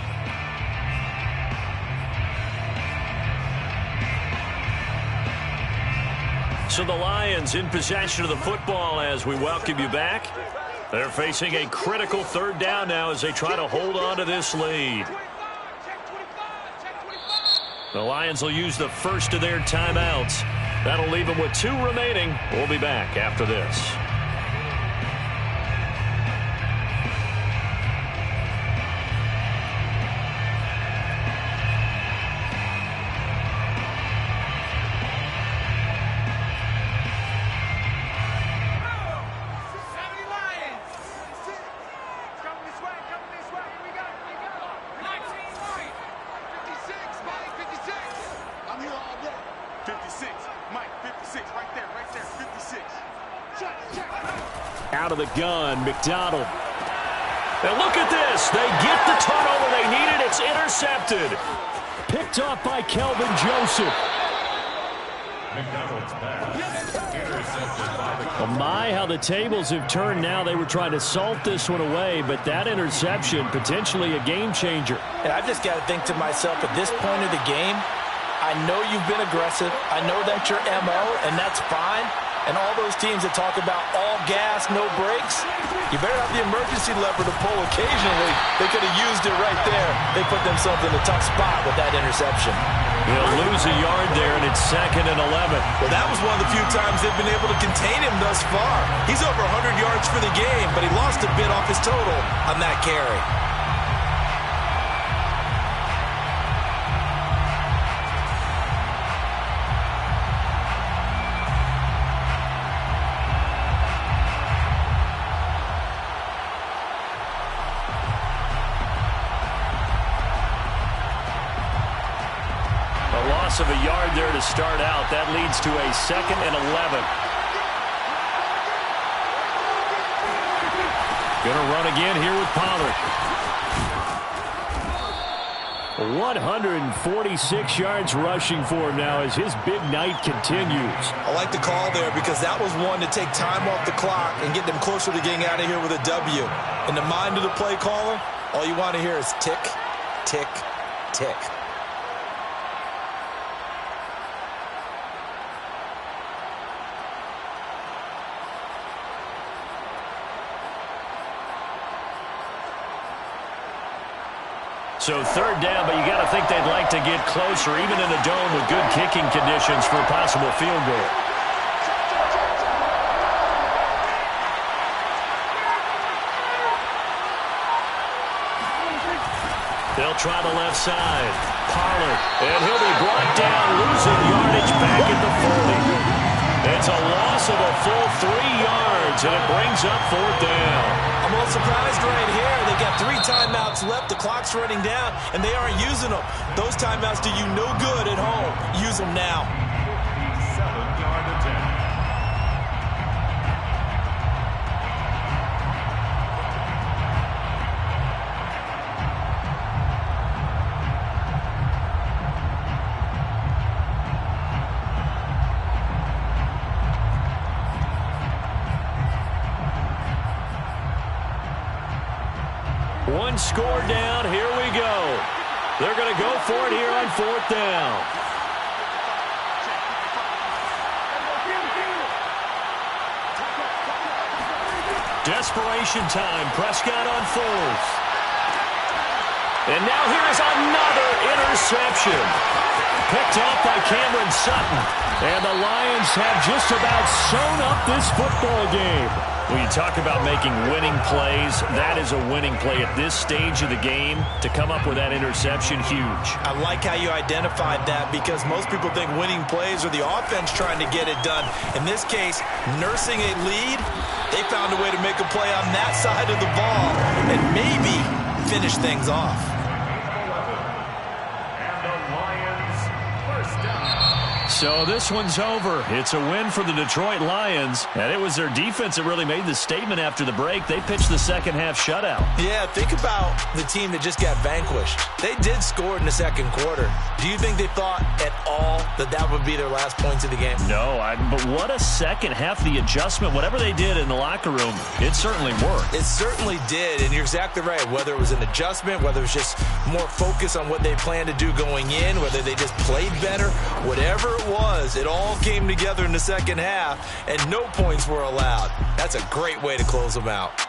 So the Lions in possession of the football as we welcome you back. They're facing a critical 3rd down now as they try to hold on to this lead. The Lions will use the first of their timeouts. That'll leave them with 2 remaining. We'll be back after this. Out of the gun, McDonald. And look at this. They get the turnover they needed. It's intercepted. Picked off by Kelvin Joseph. McDonald's pass intercepted by the Oh my, how the tables have turned now. They were trying to salt this one away, but that interception, potentially a game changer. And I just got to think to myself, at this point of the game, I know you've been aggressive. I know that's your MO, and that's fine. And all those teams that talk about all gas, no brakes, you better have the emergency lever to pull occasionally. They could have used it right there. They put themselves in a tough spot with that interception. They'll lose a yard there, and it's 2nd and 11. Well, that was one of the few times they've been able to contain him thus far. He's over 100 yards for the game, but he lost a bit off his total on that carry. Of a yard there to start out. That leads to a 2nd and 11. Going to run again here with Pollard. 146 yards rushing for him now as his big night continues. I like the call there because that was one to take time off the clock and get them closer to getting out of here with a W. In the mind of the play caller, all you want to hear is tick, tick, tick. So 3rd down, but you got to think they'd like to get closer, even in a dome with good kicking conditions for a possible field goal. They'll try the left side. Pollard, and he'll be brought down, losing yardage back at the 40. It's a loss of a full 3 yards, and it brings up 4th down. I'm a little surprised right here. They got 3 timeouts left. The clock's running down, and they aren't using them. Those timeouts do you no good at home. Use them now. 7-yard attempt. One score down. Here we go. They're going to go for it here on 4th down. Desperation time. Prescott on 4th. And now here is another interception. Picked off by Cameron Sutton. And the Lions have just about sewn up this football game. When you talk about making winning plays, that is a winning play at this stage of the game. To come up with that interception, huge. I like how you identified that because most people think winning plays are the offense trying to get it done. In this case, nursing a lead, they found a way to make a play on that side of the ball and maybe finish things off. So this one's over. It's a win for the Detroit Lions, and it was their defense that really made the statement after the break. They pitched the second-half shutout. Yeah, think about the team that just got vanquished. They did score in the second quarter. Do you think they thought at all that that would be their last points of the game? No, but what a second half. The adjustment, whatever they did in the locker room, it certainly worked. It certainly did, and you're exactly right. Whether it was an adjustment, whether it was just more focus on what they planned to do going in, whether they just played better, whatever it was, it all came together in the second half, and no points were allowed. That's a great way to close them out.